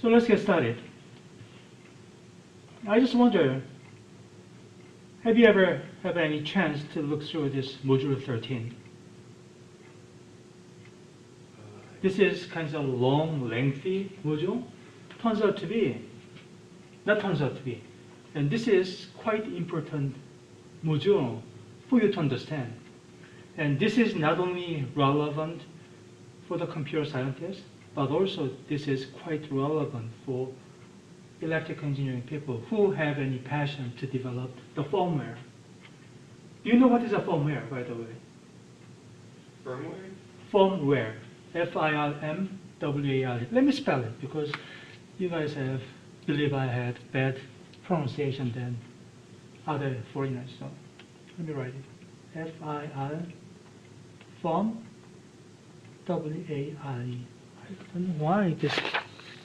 So let's get started. I just wonder, have you ever had any chance to look through this module 13? This is kind of a long, lengthy module. Turns out to be, not turns out to be, and this is quite important module for you to understand. And this is not only relevant for the computer scientists, but also this is quite relevant for electrical engineering people who have any passion to develop the firmware. Do you know what is a firmware, by the way? Firmware? Firmware. F-I-R-M-W-A-R-E. Let me spell it because you guys believe I had bad pronunciation than other foreigners. So let me write it. F-I-R, firm, W-A-R-E. I don't know why this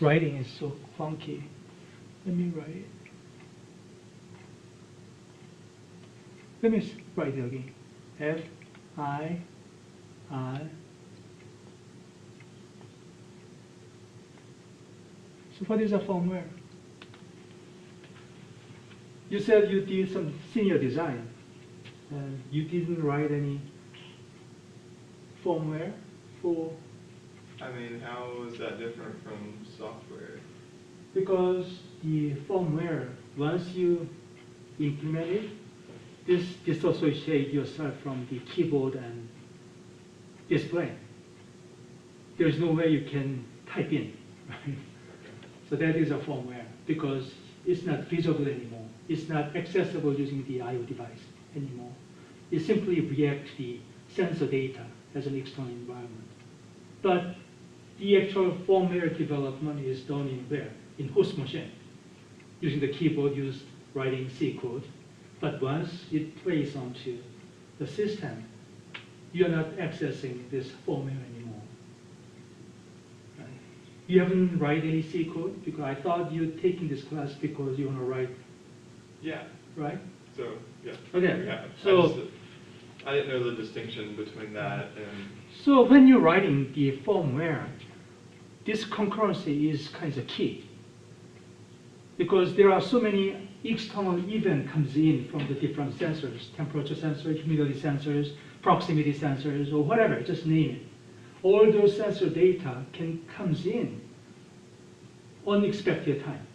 writing is so funky. Let me write it. Let me write it again. F-I-R. So what is a firmware? You said you did some senior design. You didn't write any firmware for... I mean, how is that different from software? Because the firmware, once you implement it, this disassociates yourself from the keyboard and display. There's no way you can type in, right? So that is a firmware because it's not visible anymore. It's not accessible using the I/O device anymore. It simply reacts the sensor data as an external environment. But the actual firmware development is done in where? In host machine, using the keyboard used writing C code. But once it plays onto the system, you're not accessing this firmware anymore. Right? You haven't write any C code because I thought you're taking this class because you want to write. Yeah. Right? So, yeah. Okay. Yeah. So I didn't know the distinction between that and... So when you're writing the firmware, this concurrency is kind of key. Because there are so many external events comes in from the different sensors, temperature sensors, humidity sensors, proximity sensors, or whatever, just name it. All those sensor data comes in unexpected time.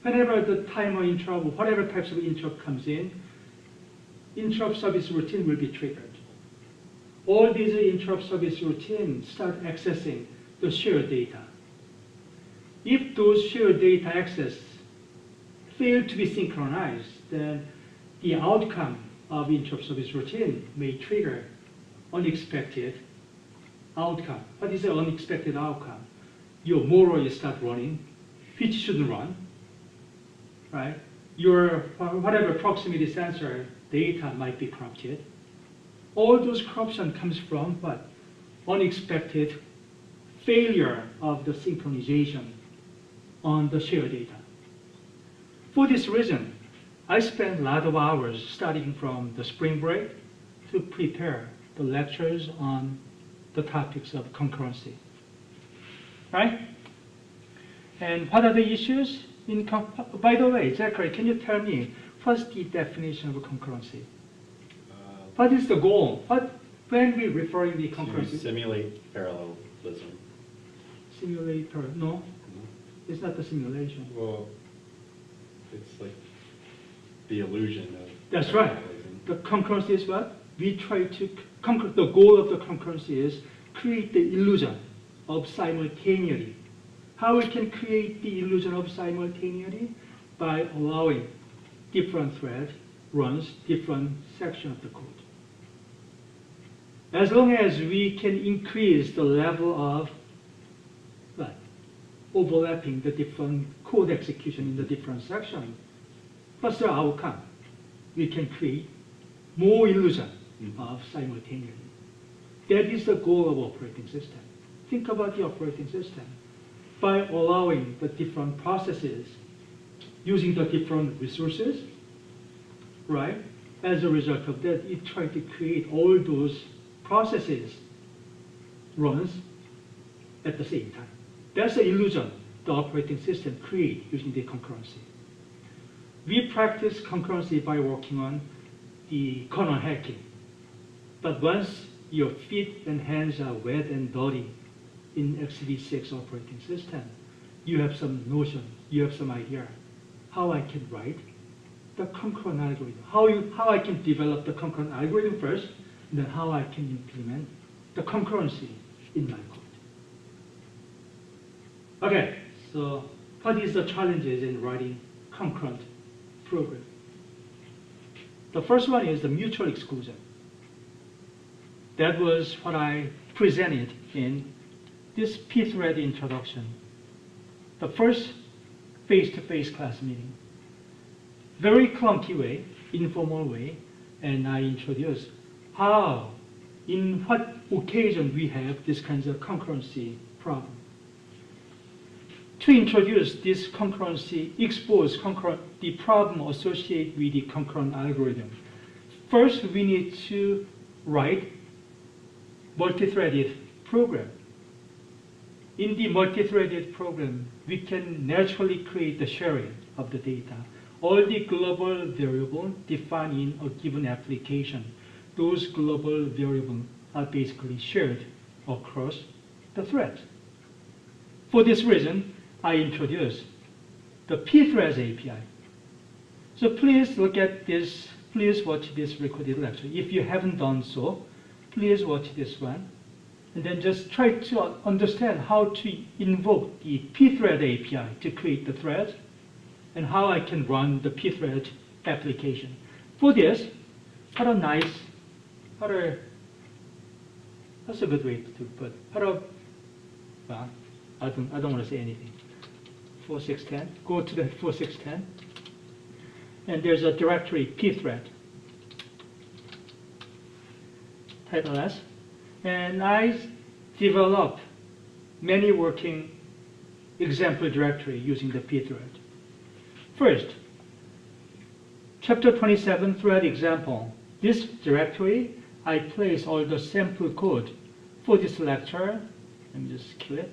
Whenever the timer interrupt, or whatever types of interrupt comes in, interrupt service routine will be triggered. All these interrupt service routines start accessing the shared data. If those shared data access fail to be synchronized, then the outcome of interrupt service routine may trigger unexpected outcome. What is the unexpected outcome? Your motor start running, which shouldn't run, right? Your whatever proximity sensor data might be corrupted. All those corruption comes from what? Unexpected failure of the synchronization on the shared data. For this reason, I spent a lot of hours studying from the spring break to prepare the lectures on the topics of concurrency. Right? And what are the issues? By the way, Zachary, can you tell me what's the definition of concurrency? What is the goal? When we refer to the concurrency? To simulate parallelism. Simulate parallel? No, it's not the simulation. Well, it's like the illusion of That's right. parallelism. The concurrency is what? We try to the goal of the concurrency is create the illusion of simultaneity. How we can create the illusion of simultaneity? By allowing different thread runs different section of the code. As long as we can increase the level of overlapping the different code execution in the different section, what's the outcome? We can create more illusion of simultaneity. That is the goal of operating system. Think about the operating system. By allowing the different processes using the different resources, right? As a result of that, it tries to create all those processes runs at the same time. That's the illusion the operating system create using the concurrency. We practice concurrency by working on the kernel hacking. But once your feet and hands are wet and dirty in x86 operating system, you have some notion, you have some idea how I can write the concurrent algorithm, how I can develop the concurrent algorithm first, and then how I can implement the concurrency in my code. Okay, so what is the challenges in writing concurrent program? The first one is the mutual exclusion. That was what I presented in this pthread introduction, the first face-to-face class meeting. Very clunky way, informal way, and I introduced how, in what occasion we have this kinds of concurrency problem. To introduce this concurrency, expose the problem associated with the concurrent algorithm. First, we need to write multi-threaded program. In the multi-threaded program, we can naturally create the sharing of the data. All the global variables defined in a given application, those global variables are basically shared across the threads. For this reason, I introduced the pthreads API. So please look at this, please watch this recorded lecture. If you haven't done so, please watch this one, and then just try to understand how to invoke the pthread API to create the threads, and how I can run the pthread application. For this, that's a good way to put, well, I don't want to say anything. 4610, go to the 4610, and there's a directory pthread, title S, and I developed many working example directory using the pthread. First, chapter 27 thread example. This directory, I place all the sample code for this lecture. Let me just kill it.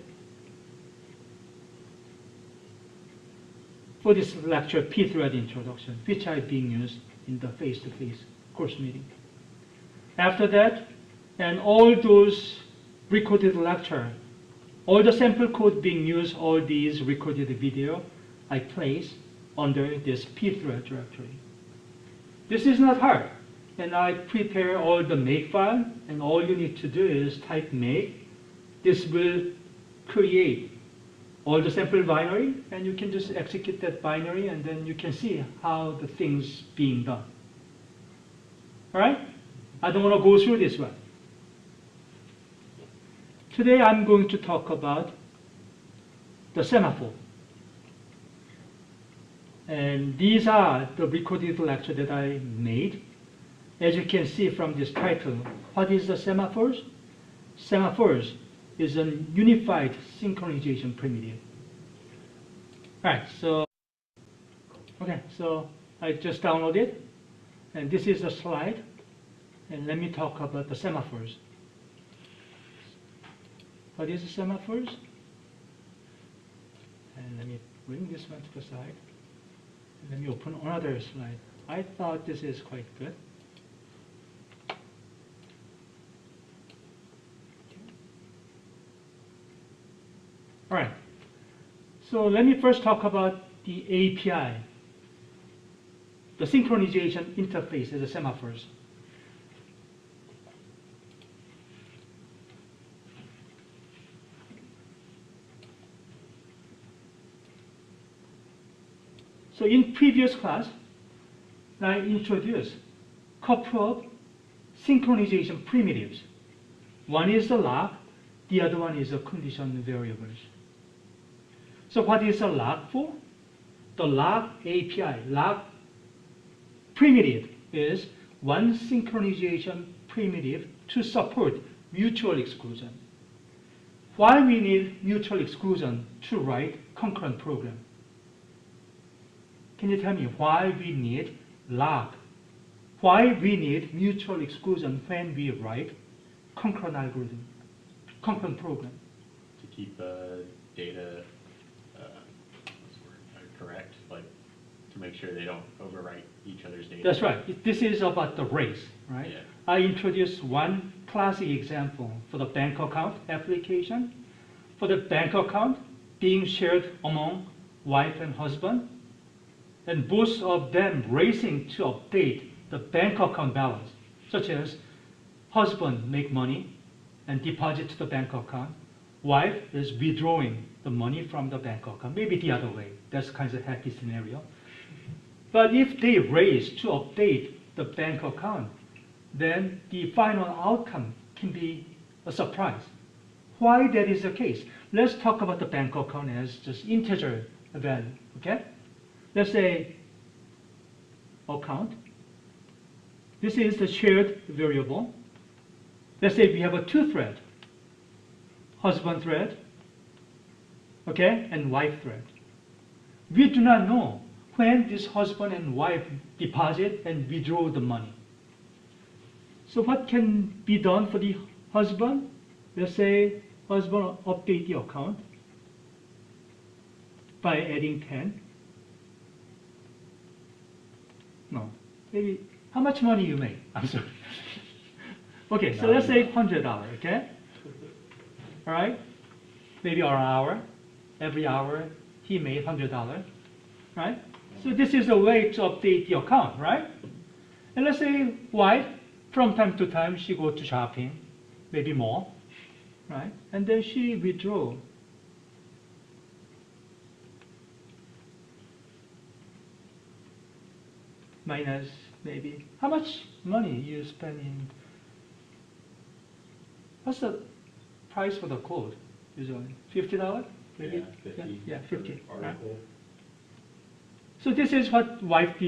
For this lecture, pthread introduction, which are being used in the face-to-face course meeting. After that, and all those recorded lecture, all the sample code being used, all these recorded video, I place under this pthread directory. This is not hard, and I prepare all the make file, and all you need to do is type make. This will create all the sample binary, and you can just execute that binary, and then you can see how the thing's being done. All right? I don't want to go through this one. Today I'm going to talk about the semaphore. And these are the recorded lecture that I made. As you can see from this title, what is the semaphores? Semaphores is a unified synchronization primitive. All right, so I just downloaded, and this is a slide, and let me talk about the semaphores. What is the semaphores? And let me bring this one to the side. Let me open another slide. I thought this is quite good. All right. So let me first talk about the API, the synchronization interface as a semaphores. So in previous class, I introduced a couple of synchronization primitives. One is the log, the other one is the condition variables. So what is a log for? The log API, log primitive is one synchronization primitive to support mutual exclusion. Why we need mutual exclusion to write concurrent program? Can you tell me why we need log? Why we need mutual exclusion when we write concurrent algorithm, concurrent program? To keep data correct? Like, to make sure they don't overwrite each other's data? That's right. This is about the race, right? Yeah. I introduced one classic example for the bank account application. For the bank account being shared among wife and husband, and both of them racing to update the bank account balance, such as husband make money and deposit to the bank account, wife is withdrawing the money from the bank account, maybe the other way. That's kind of happy scenario. But if they race to update the bank account, then the final outcome can be a surprise. Why that is the case? Let's talk about the bank account as just integer value, okay? Let's say account. This is the shared variable. Let's say we have a two thread, husband thread, okay, and wife thread. We do not know when this husband and wife deposit and withdraw the money. So what can be done for the husband? Let's say husband update the account by adding 10. No, maybe how much money you make? I'm sorry. Okay, so let's say $100, okay? All right, maybe an hour. Every hour he made $100, right? So this is a way to update the account, right? And let's say wife, from time to time she go to shopping, maybe more, right? And then she withdraw. Minus maybe, how much money you spend in, what's the price for the code usually? $50? Maybe? Yeah, 50. Yeah, 50. Right? Article. So this is what wife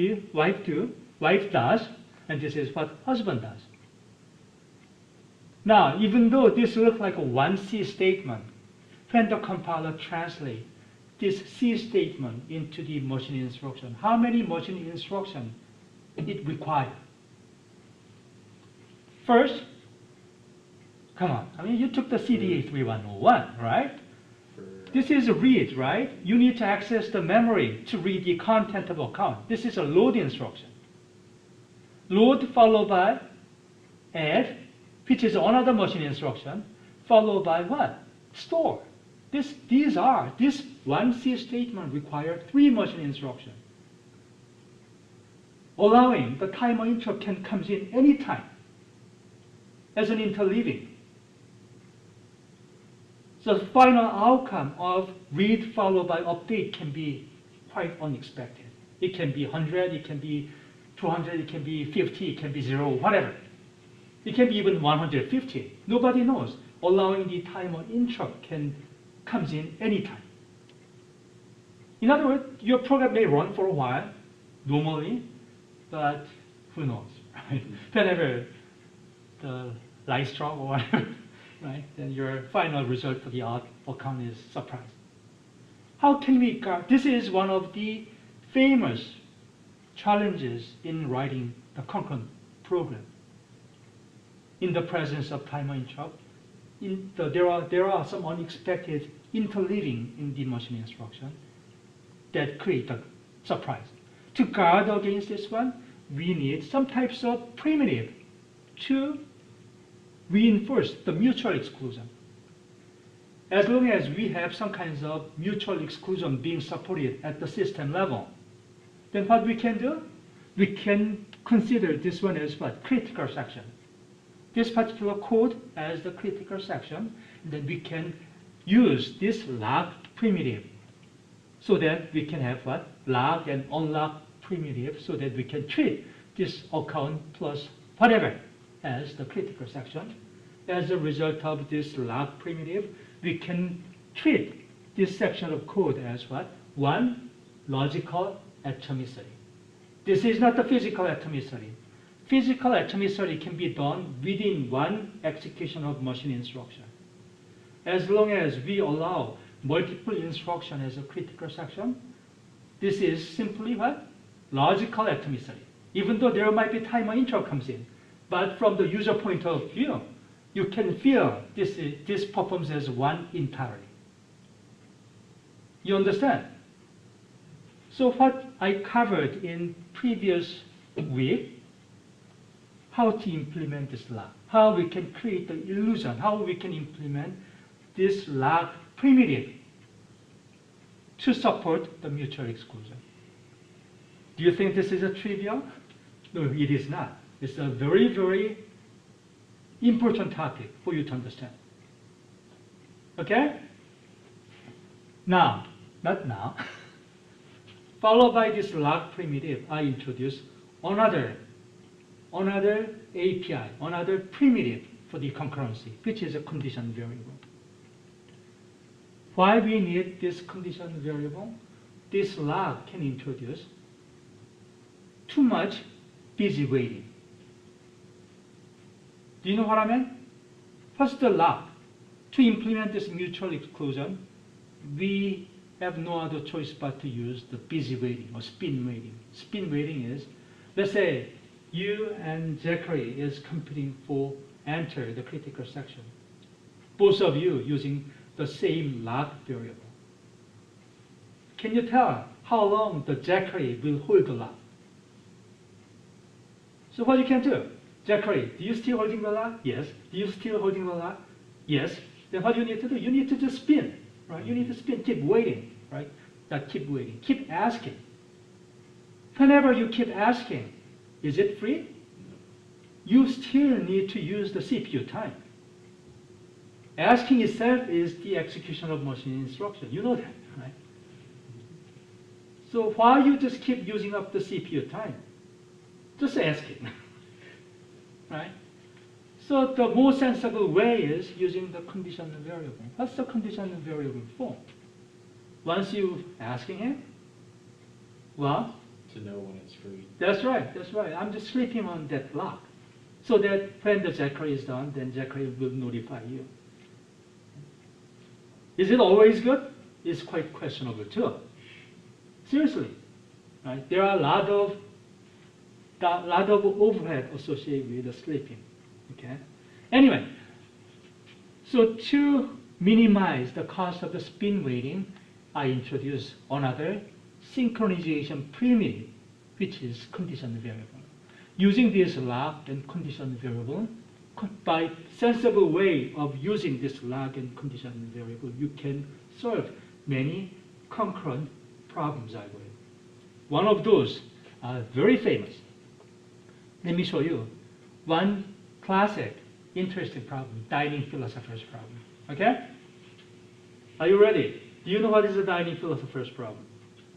does, and this is what husband does. Now, even though this looks like a one C statement, when the compiler translates this C statement into the machine instruction, how many machine instructions it requires? First, come on, I mean, you took the CDA 3101, right? This is a read, right? You need to access the memory to read the content of account. This is a load instruction. Load followed by add, which is another machine instruction, followed by what? Store. This one C statement requires 3 machine instructions, allowing the timer interrupt can come in anytime as an interleaving. So the final outcome of read followed by update can be quite unexpected. It can be 100, it can be 200, it can be 50, it can be 0, whatever. It can be even 150. Nobody knows. Allowing the timer interrupt can comes in anytime. In other words, your program may run for a while, normally, but who knows, right? Whenever the light strike or whatever, right? Then your final result for the account is surprise. How can we guard? This is one of the famous challenges in writing the concurrent program. In the presence of timer interrupt, there are some unexpected interleaving in the machine instruction that create a surprise. To guard against this one, we need some types of primitive to reinforce the mutual exclusion. As long as we have some kinds of mutual exclusion being supported at the system level, then what we can do? We can consider this one as what? Critical section. This particular code as the critical section, and then we can use this log primitive so that we can have what? Log and unlock primitive so that we can treat this account plus whatever as the critical section. As a result of this log primitive, we can treat this section of code as what? One, logical atomicity. This is not the physical atomicity. Physical atomicity can be done within one execution of machine instruction. As long as we allow multiple instruction as a critical section, this is simply what? Logical atomicity. Even though there might be timer interrupt comes in, but from the user point of view, you can feel this performs as one entirely. You understand? So what I covered in previous week, how to implement this lock, how we can create the illusion, how we can implement this lock primitive to support the mutual exclusion. Do you think this is a trivial? No, it is not. It's a very, very important topic for you to understand. Okay? Now, not now. Followed by this lock primitive, I introduce another API, another primitive for the concurrency, which is a condition variable. Why we need this condition variable? This lock can introduce too much busy waiting. Do you know what I mean? First, the lock. To implement this mutual exclusion, we have no other choice but to use the busy waiting or spin waiting. Spin waiting is, let's say you and Zachary is competing for enter the critical section. Both of you using the same lock variable. Can you tell how long the Zachary will hold the lock? So what you can do? Zachary, do you still holding the lock? Yes. Do you still holding the lock? Yes. Then what do you need to do? You need to just spin, right? You need to spin, keep waiting, right? Not keep waiting, keep asking. Whenever you keep asking, is it free? You still need to use the CPU time. Asking itself is the execution of machine instruction. You know that, right? So why you just keep using up the CPU time? Just asking, right? So the more sensible way is using the conditional variable. What's the conditional variable for? Once you asking him, well, to know when it's free. That's right, that's right. I'm just sleeping on that lock. So that when the Zachary is done, then Zachary will notify you. Is it always good? It's quite questionable too. Seriously, right? There are a lot of overhead associated with the sleeping. Okay. Anyway, so to minimize the cost of the spin waiting, I introduce another synchronization primitive, which is condition variable. Using this lock and condition variable, by sensible way of using this lock and condition variable, you can solve many concurrent problems, I believe. One of those are very famous. Let me show you one classic, interesting problem, dining philosopher's problem. Okay? Are you ready? Do you know what is the dining philosopher's problem?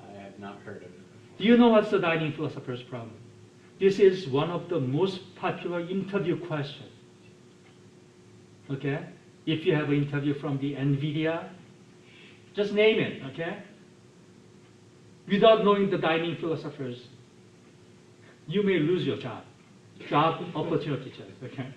I have not heard of it before. Do you know what's the dining philosopher's problem? This is one of the most popular interview questions. Okay? If you have an interview from the NVIDIA, just name it, okay? Without knowing the dining philosophers, you may lose your job opportunity, okay?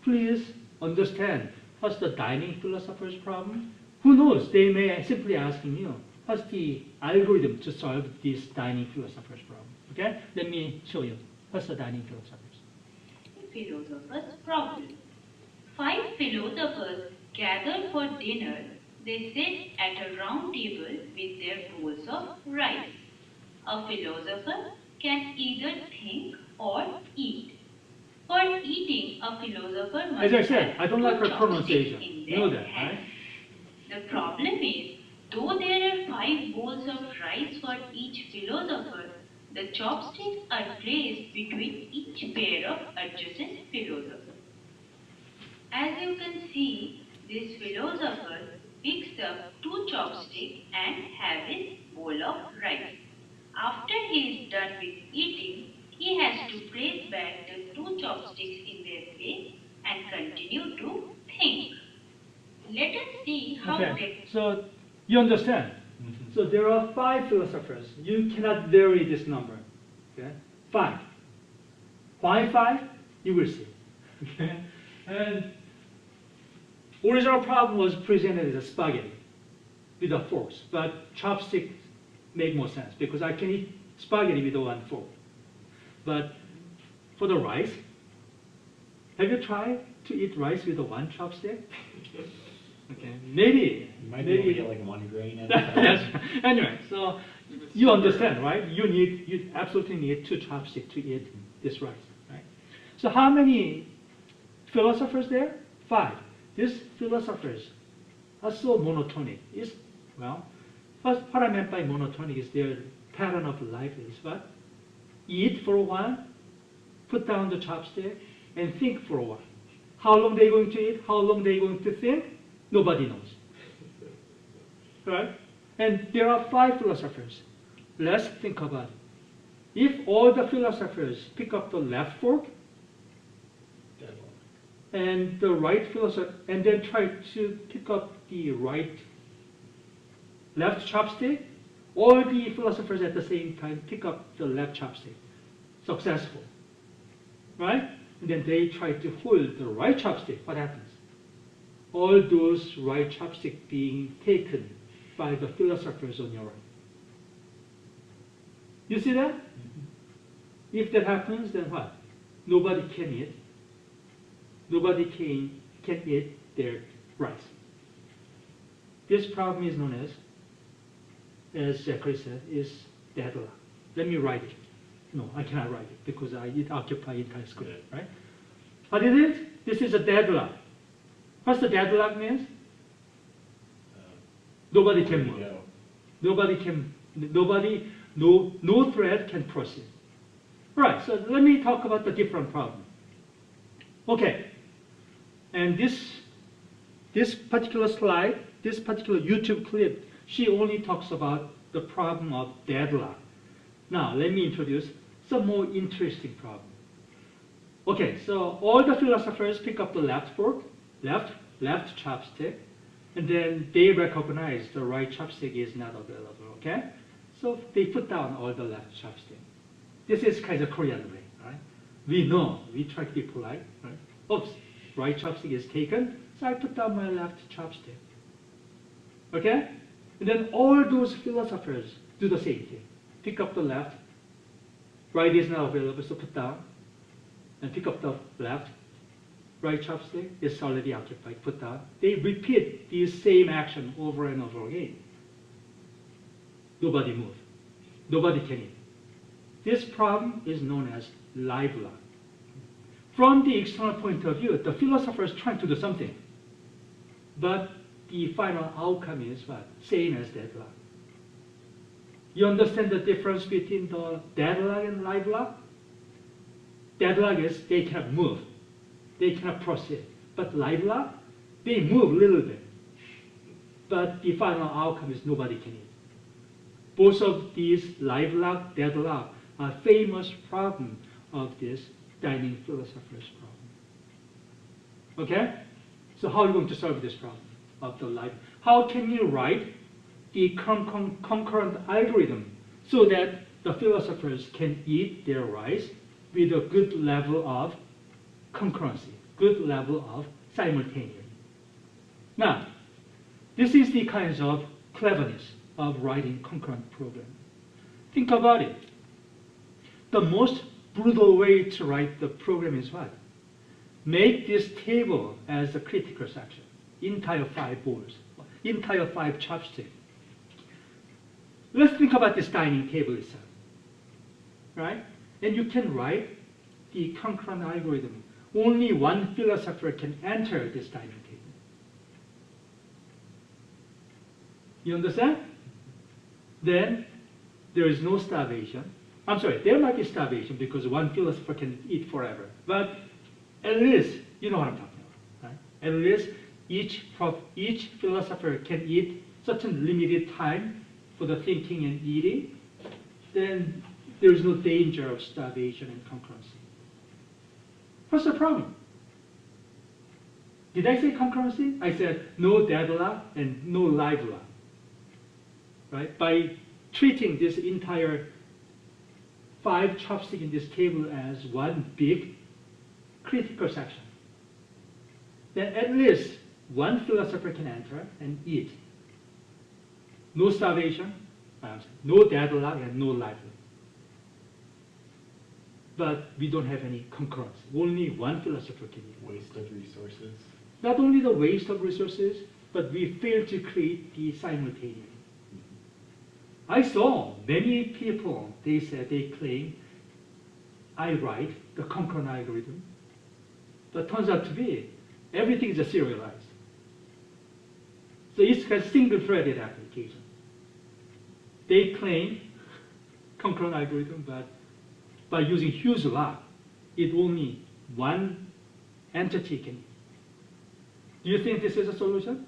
Please understand what's the dining philosopher's problem. Who knows? They may simply asking you, what's the algorithm to solve this dining philosopher's problem? Okay? Let me show you. What's the dining philosopher's? Philosopher's problem. 5 philosophers gathered for dinner. They sit at a round table with their bowls of rice. A philosopher can either think or eat. For eating, a philosopher must As I said, I don't like her have pronunciation. chopsticks in You know their that, hand. right? The problem is, though there are 5 bowls of rice for each philosopher, the chopsticks are placed between each pair of adjacent philosophers. As you can see, this philosopher picks up 2 chopsticks and has his bowl of rice. After he is done with eating, he has to place back the 2 chopsticks in their place and continue to think. Let us see how Okay, so you understand. So there are 5 philosophers. You cannot vary this number. Okay? 5. Why 5? You will see. Okay? And original problem was presented as a spaghetti with a fork, but chopsticks make more sense because I can eat spaghetti with one fork. But for the rice, have you tried to eat rice with a one chopstick? Okay, maybe. You might be able to get like one grain in it. Yes. Anyway, so You understand, right? You absolutely need 2 chopsticks to eat this rice, right? So how many philosophers there? 5. These philosophers are so monotonic. Well, what I meant by monotonic is their pattern of life is what? Eat for a while, put down the chopstick, and think for a while. How long they're going to eat, how long they're going to think, nobody knows. Right? And there are 5 philosophers. Let's think about it. If all the philosophers pick up the left fork and the right philosopher, and then try to pick up the left chopstick, all the philosophers at the same time pick up the left chopstick. Successful. Right? And then they try to hold the right chopstick. What happens? All those right chopsticks being taken by the philosophers on your right. You see that? If that happens, then what? Nobody can eat. Nobody can eat their rice. This problem is known as Zachary said, is deadlock. Let me write it. No, I cannot write it because it occupies entire screen, right? What is it? This is a deadlock. What's the deadlock means? Nobody can move. No thread can proceed. Right, so let me talk about the different problem. Okay, and this particular slide, this particular YouTube clip, she only talks about the problem of deadlock. Now, let me introduce some more interesting problem. Okay, so all the philosophers pick up the left fork, left chopstick, and then they recognize the right chopstick is not available, okay? So they put down all the left chopstick. This is kind of Korean way, right? We know, we try to be polite, right? Oops, right chopstick is taken, so I put down my left chopstick. Okay? And then all those philosophers do the same thing. Pick up the left, right is not available, so put down, and pick up the left, right chopstick is already occupied, put down. They repeat this same action over and over again. Nobody moves. Nobody can eat. This problem is known as live lock. From the external point of view, the philosopher is trying to do something. But the final outcome is what? Same as deadlock. You understand the difference between the deadlock and live lock? Deadlock is they cannot move. They cannot proceed. But live lock, they move a little bit. But the final outcome is nobody can eat. Both of these live lock, deadlock are famous problem of this dining philosopher's problem. Okay? So how are you going to solve this problem of the live? How can you write the concurrent algorithm so that the philosophers can eat their rice with a good level of concurrency, good level of simultaneity? Now, this is the kinds of cleverness of writing concurrent program. Think about it. The most brutal way to write the program is what? Make this table as a critical section. Entire 5 bowls, entire 5 chopsticks. Let's think about this dining table itself, right? And you can write the concurrent algorithm. Only one philosopher can enter this dining table. You understand? Then there is no starvation. I'm sorry, there might be starvation because one philosopher can eat forever. But at least, you know what I'm talking about, right? At least each philosopher can eat certain limited time for the thinking and eating. Then there is no danger of starvation and concurrency. What's the problem? Did I say concurrency? I said no deadlock and no live lock. Right? By treating this entire 5 chopsticks in this table as one big critical section, then at least one philosopher can enter and eat. No starvation, no deadlock, and no live lock. But we don't have any concurrence. Only one philosopher can eat. Waste of resources. Not only the waste of resources, but we fail to create the simultaneity. I saw many people, they said, they claim, I write the concurrent algorithm. But turns out to be, everything is serialized. So it's a single-threaded application. They claim concurrent algorithm, but by using huge lock, it only one entity can. Do you think this is a solution?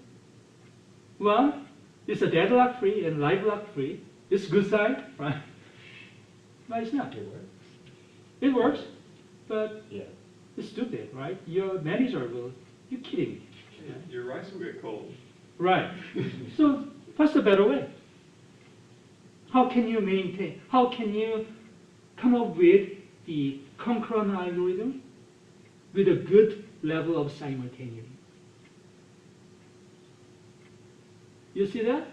Well, it's a deadlock-free and live lock-free. It's good side, right? But it's not. It works. It works, but Yeah. it's stupid, right? Your manager will, you're kidding me. Your rice will get cold. Right. So what's the better way? How can you maintain, how can you come up with the concurrent algorithm with a good level of simultaneity? You see that?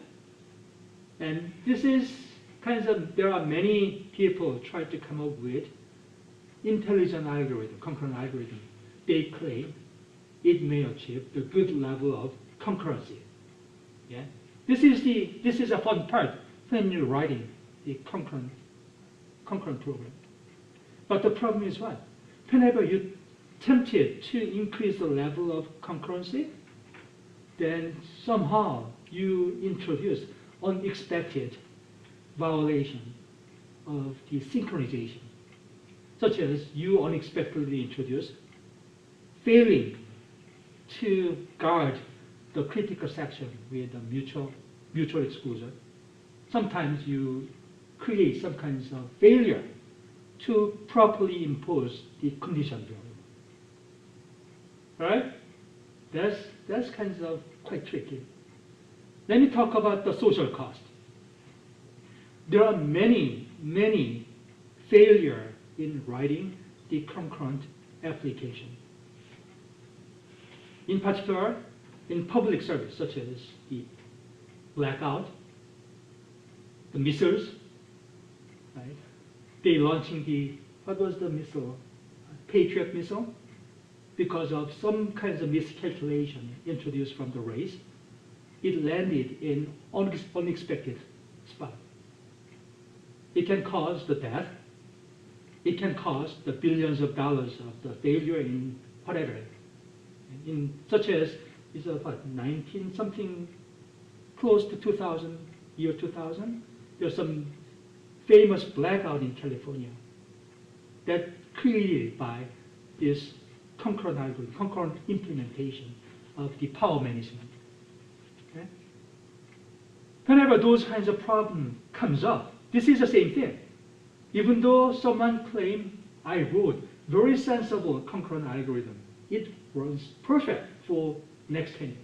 And this is kinds of, there are many people try to come up with intelligent algorithm, concurrent algorithm. They claim it may achieve the good level of concurrency. Yeah? This is a fun part when you're writing the concurrent program. But the problem is what? Whenever you're tempted to increase the level of concurrency, then somehow you introduce unexpected violation of the synchronization, such as you unexpectedly introduce failing to guard the critical section with a mutual exclusion. Sometimes you create some kinds of failure to properly impose the condition value. Right? That's kinds of quite tricky. Let me talk about the social cost. There are many failure in writing the concurrent application. In particular, in public service, such as the blackout, the missiles, right? They launching the, what was the missile? Patriot missile? Because of some kinds of miscalculation introduced from the race, it landed in unexpected spot. It can cause the death. It can cause the billions of dollars of the failure in whatever. In such as, is what, 19 something, close to 2000, year 2000, there's some famous blackout in California that created by this concurrent algorithm, concurrent implementation of the power management. Okay? Whenever those kinds of problem comes up, this is the same thing. Even though someone claimed I wrote very sensible concurrent algorithm, it runs perfect for next 10 years.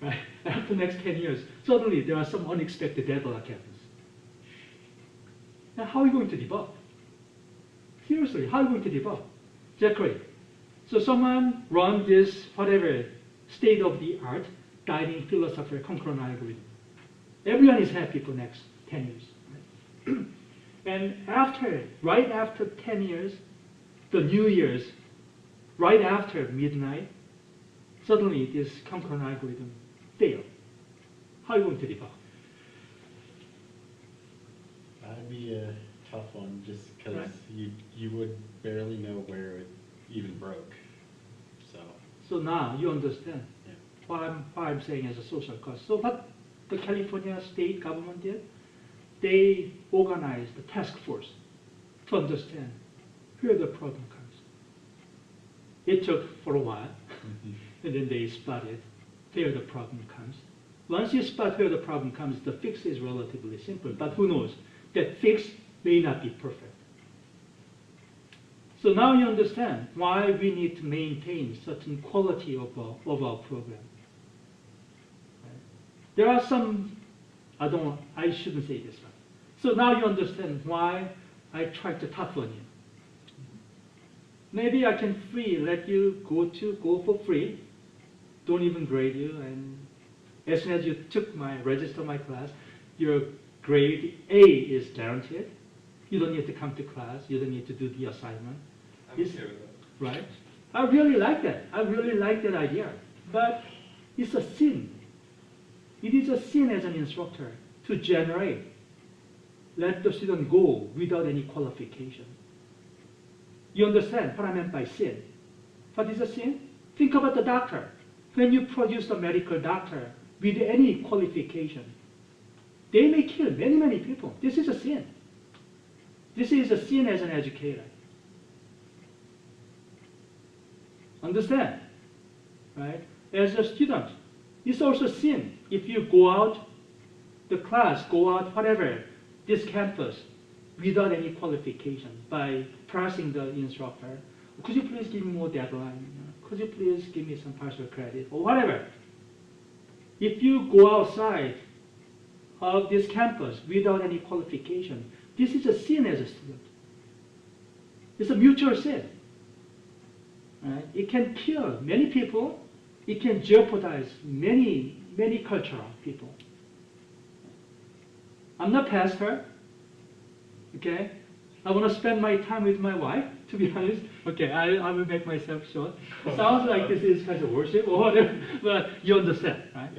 Right? After next 10 years, suddenly there are some unexpected deadlock happens. Now how are you going to debug? Seriously, how are you going to debug? Exactly. So someone run this whatever state-of-the-art guiding philosophy concurrent algorithm. Everyone is happy for next 10 years. Right? And right after 10 years, the New Year's, right after midnight, suddenly this concurrent algorithm failed. How are you going to debug? That'd be a tough one, just because Right. you would barely know where it even broke. So now you understand Yeah. what I'm saying as a social cost. So what the California state government did, they organized a task force to understand where the problem comes. It took for a while, and then they spotted where the problem comes. Once you spot where the problem comes, the fix is relatively simple, but who knows, that fix may not be perfect. So now you understand why we need to maintain certain quality of our program. Right? There are some, I shouldn't say this one. So now you understand why I tried to tough on you. Maybe I can let you go for free, don't even grade you, and as soon as you register my class, your grade A is guaranteed. You don't need to come to class, you don't need to do the assignment. I'm okay with that. Right? I really like that. I really like that idea. But it's a sin. It is a sin as an instructor to to generate. Let the student go without any qualification. You understand what I meant by sin? What is a sin? Think about the doctor. When you produce a medical doctor with any qualification, they may kill many, many people. This is a sin. This is a sin as an educator. Understand? Right? As a student, it's also sin if you go out the class, go out whatever, this campus, without any qualification by pressing the instructor. Could you please give me more deadline? Could you please give me some partial credit or whatever? If you go outside of this campus without any qualification, this is a sin as a student. It's a mutual sin. Right? It can kill many people. It can jeopardize many, many cultural people. I'm not pastor. Okay? I want to spend my time with my wife, to be honest. Okay, I will make myself short. Sounds like this is kind of worship or whatever, but you understand, right?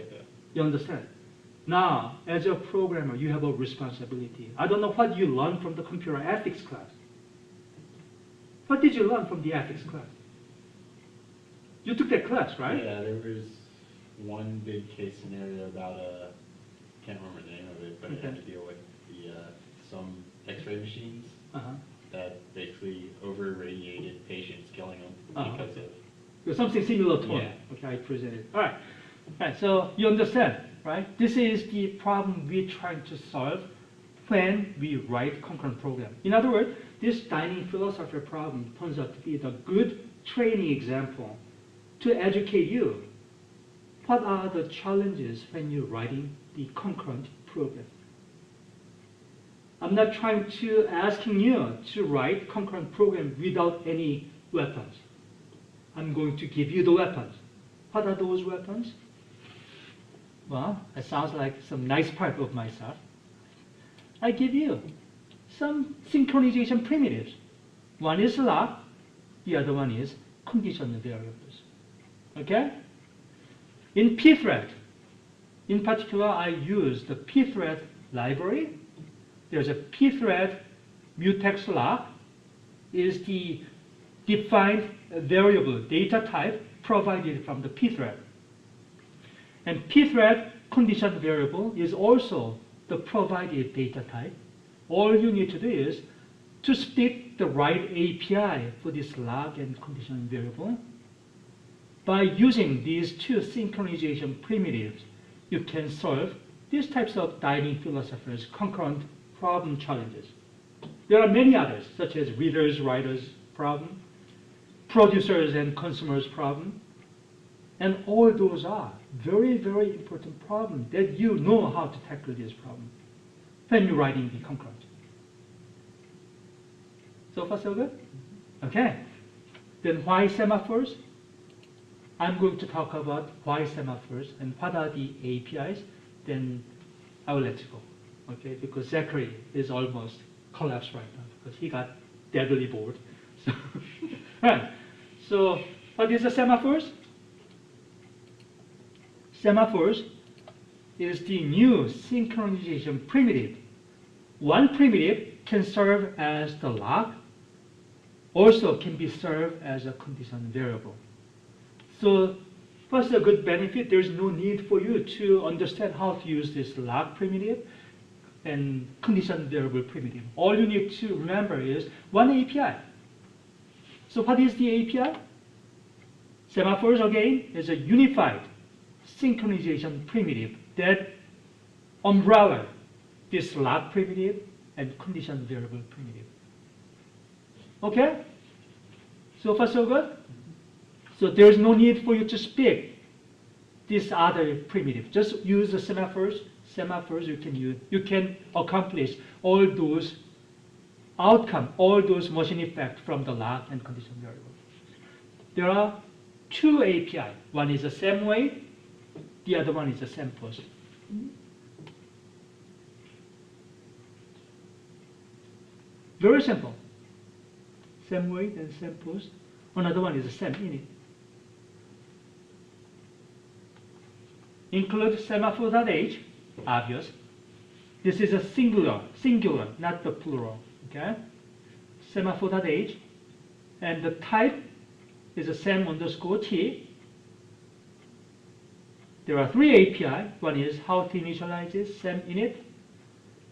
You understand. Now, as a programmer, you have a responsibility. I don't know what you learned from the computer ethics class. What did you learn from the ethics class? You took that class, right? Yeah, there was one big case scenario about can't remember the name of it, but it had to deal with the some X-ray machines that basically over-radiated patients, killing them because of. So something similar to Yeah. Okay, I presented. All right. All right. So you understand, right? This is the problem we're trying to solve when we write concurrent program. In other words, this dining philosophy problem turns out to be the good training example to educate you. What are the challenges when you're writing the concurrent program? I'm not trying to asking you to write concurrent program without any weapons. I'm going to give you the weapons. What are those weapons? Well, it sounds like some nice part of myself. I give you some synchronization primitives. One is lock, the other one is conditional variables. Okay? In pthread, in particular, I use the pthread library. There's a pthread mutex lock is the defined variable data type provided from the pthread. And pthread condition variable is also the provided data type. All you need to do is to speak the right API for this lock and condition variable. By using these two synchronization primitives, you can solve these types of dining philosophers' concurrent problem challenges. There are many others, such as readers, writers problem, producers and consumers problem, and all those are very, very important problems that you know how to tackle this problem when you're writing the concurrent. So far, so good? Okay. Then why semaphores? I'm going to talk about why semaphores and what are the APIs. Then I will let you go. Okay, because Zachary is almost collapsed right now because he got deadly bored. So, right. So what is the semaphores? Semaphores is the new synchronization primitive. One primitive can serve as the lock, also can be served as a condition variable. So what's the good benefit? There's no need for you to understand how to use this lock primitive and condition variable primitive. All you need to remember is one API. So what is the API? Semaphores, again, is a unified synchronization primitive that umbrella this lock primitive and condition variable primitive. Okay? So far, so good? So there's no need for you to speak this other primitive. Just use the semaphores. Semaphores you can use. You can accomplish all those outcome, all those machine effects from the lock and condition variable. There are two API. One is a semway, the other one is a sempost. Very simple. Semway and sempost. Another one is a seminit. Include semaphore.h, obvious. This is a singular, not the plural. Okay? Semaphore.age. And the type is a sem_t. There are 3 API. One is how to initialize it, sem_init.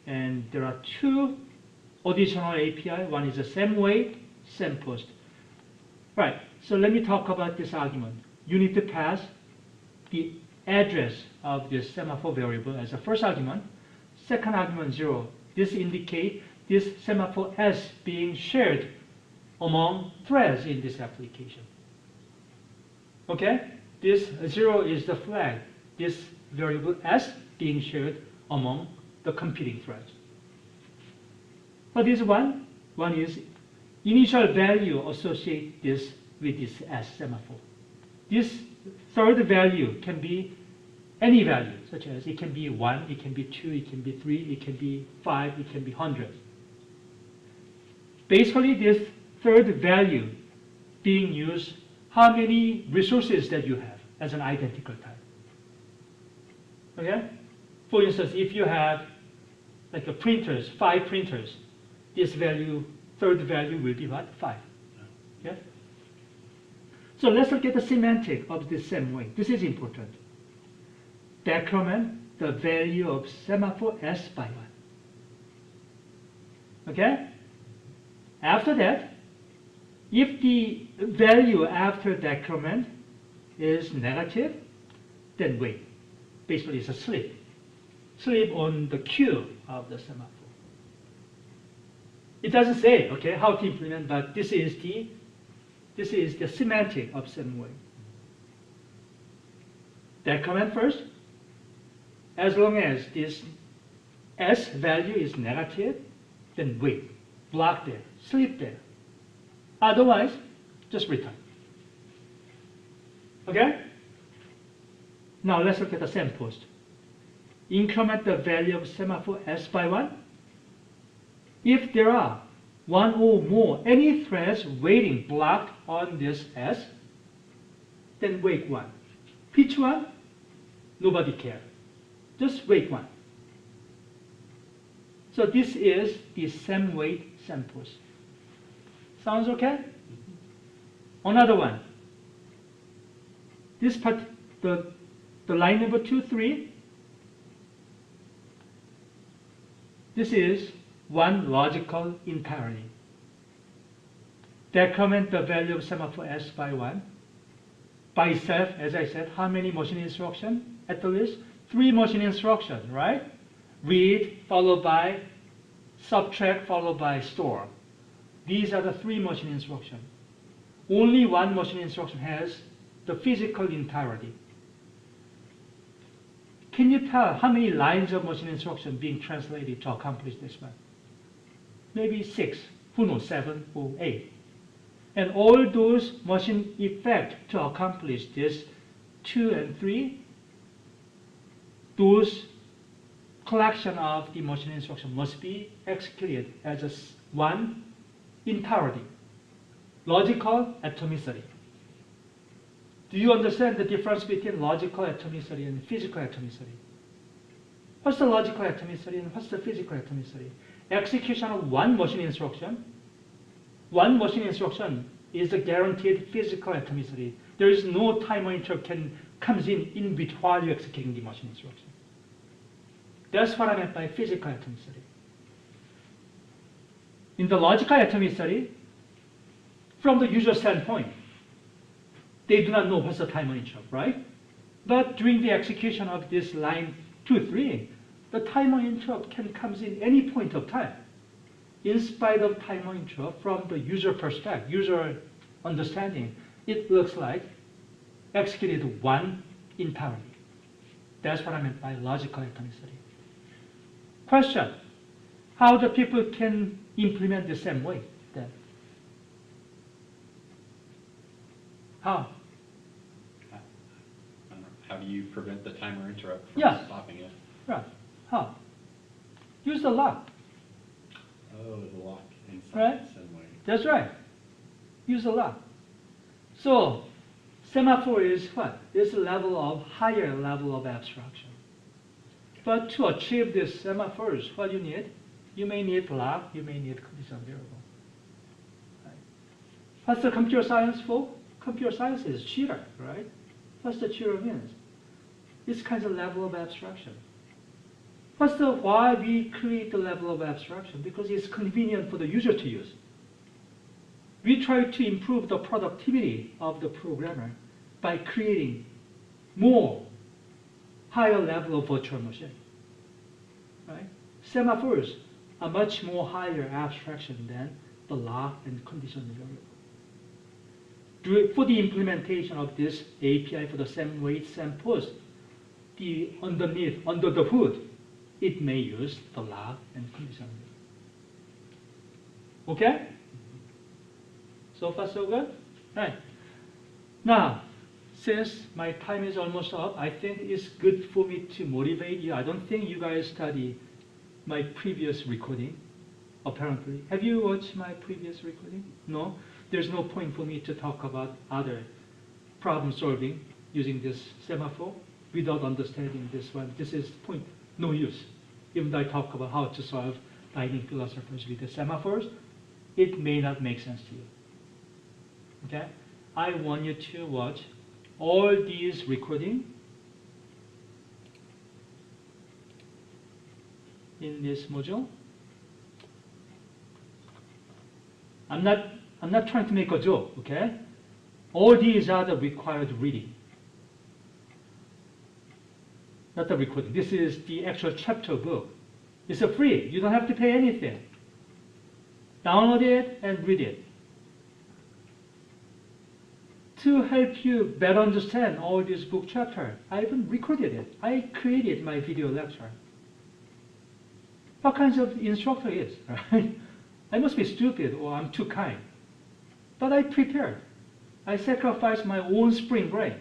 And there are 2 additional API. One is a sem_wait, sem_post. Right, so let me talk about this argument. You need to pass the address of this semaphore variable as a first argument. Second argument 0. This indicates this semaphore S being shared among threads in this application. Okay? This 0 is the flag. This variable S being shared among the competing threads. What is one? One is initial value associate this with this S semaphore. This third value can be any value, such as it can be 1, it can be 2, it can be 3, it can be 5, it can be 100. Basically, this third value being used, how many resources that you have as an identical type. Okay? For instance, if you have like a printers, 5 printers, this value, third value will be what? 5. Okay? So let's look at the semantic of this same way. This is important. Decrement the value of semaphore S by 1. Okay? After that, if the value after decrement is negative, then wait. Basically, it's a sleep. Sleep on the queue of the semaphore. It doesn't say, okay, how to implement, but this is the semantic of same way. Decrement first. As long as this S value is negative, then wait. Block there. Sleep there. Otherwise, just return. Okay? Now let's look at the sem_post. Increment the value of semaphore S by 1. If there are one or more any threads waiting blocked on this S, then wait 1. Which one? Nobody cares. Just wait 1. So this is the sem_wait, sem_post. Sounds okay? Another one. This part, the line number 2, 3. This is one logical entirety. Decrement the value of semaphore S by 1. By itself, as I said, how many motion instructions? At the least 3 motion instructions, right? Read followed by subtract followed by store. These are the 3 motion instructions. Only one motion instruction has the physical entirety. Can you tell how many lines of motion instruction being translated to accomplish this one? Maybe 6, who knows, 7 or 8. And all those motion effects to accomplish this 2 and 3, those collection of the motion instruction must be executed as one entirety. Logical atomicity. Do you understand the difference between logical atomicity and physical atomicity? What's the logical atomicity and what's the physical atomicity? Execution of one motion instruction. One motion instruction is a guaranteed physical atomicity. There is no timer interrupt comes in between while you're executing the motion instruction. That's what I meant by physical atomicity. In the logical atomicity, from the user standpoint, they do not know what's the timer interrupt, right? But during the execution of this line 2, 3, the timer interrupt comes in any point of time. In spite of timer interrupt, from the user perspective, user understanding, it looks like executed one entirely. That's what I meant by logical atomicity. Question: how the people can implement the same way then? How? How do you prevent the timer interrupt from stopping it? Right. How? Use the lock. Oh, the lock inside Right. the same way. That's right. Use the lock. So semaphore is what? It's a higher level of abstraction. But to achieve this semaphores, what you need? You may need log, you may need conditional variable. Right? What's the computer science for? Computer science is cheater, right? What's the cheater means? It's kind of level of abstraction. What's the why we create the level of abstraction? Because it's convenient for the user to use. We try to improve the productivity of the programmer by creating more higher level of virtual machine. Right? Semaphores are much more higher abstraction than the log and conditional variable. For the implementation of this API for the same wait, same post, under the hood, it may use the log and conditional variable. Okay? So far so good? Right. Now, since my time is almost up, I think it's good for me to motivate you. I don't think you guys study my previous recording, apparently. Have you watched my previous recording? No? There's no point for me to talk about other problem solving using this semaphore without understanding this one. This is point, no use. Even though I talk about how to solve guiding philosophers with the semaphores, it may not make sense to you. Okay? I want you to watch all these recordings in this module. I'm not trying to make a joke, okay? All these are the required reading. Not the recording. This is the actual chapter book. It's free. You don't have to pay anything. Download it and read it. To help you better understand all this book chapter, I even recorded it. I created my video lecture. What kinds of instructor is, right? I must be stupid or I'm too kind. But I prepared. I sacrificed my own spring brain.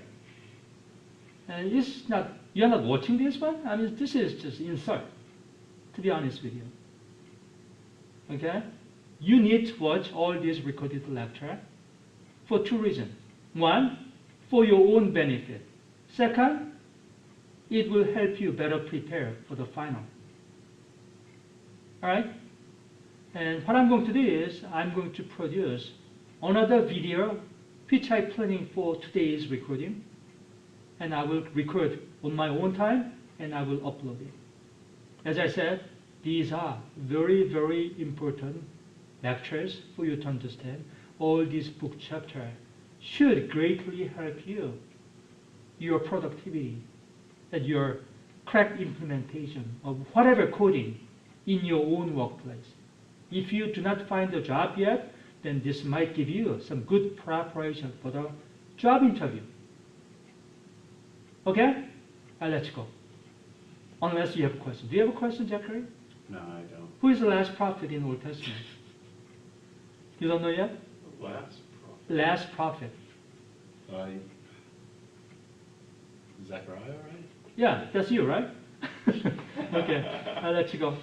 And it's not, you're not watching this one? I mean, this is just insult, to be honest with you. Okay? You need to watch all this recorded lecture for two reasons. One, for your own benefit. Second, it will help you better prepare for the final. All right? And what I'm going to do is I'm going to produce another video which I'm planning for today's recording. And I will record on my own time and I will upload it. As I said, these are very, very important lectures for you to understand. All these book chapters should greatly help you, your productivity, and your correct implementation of whatever coding in your own workplace. If you do not find a job yet, then this might give you some good preparation for the job interview. Okay? I'll let you go. Unless you have a question. Do you have a question, Zachary? No, I don't. Who is the last prophet in the Old Testament? You don't know yet? Last prophet. Zechariah, right? Yeah, that's you, right? Okay, I'll let you go.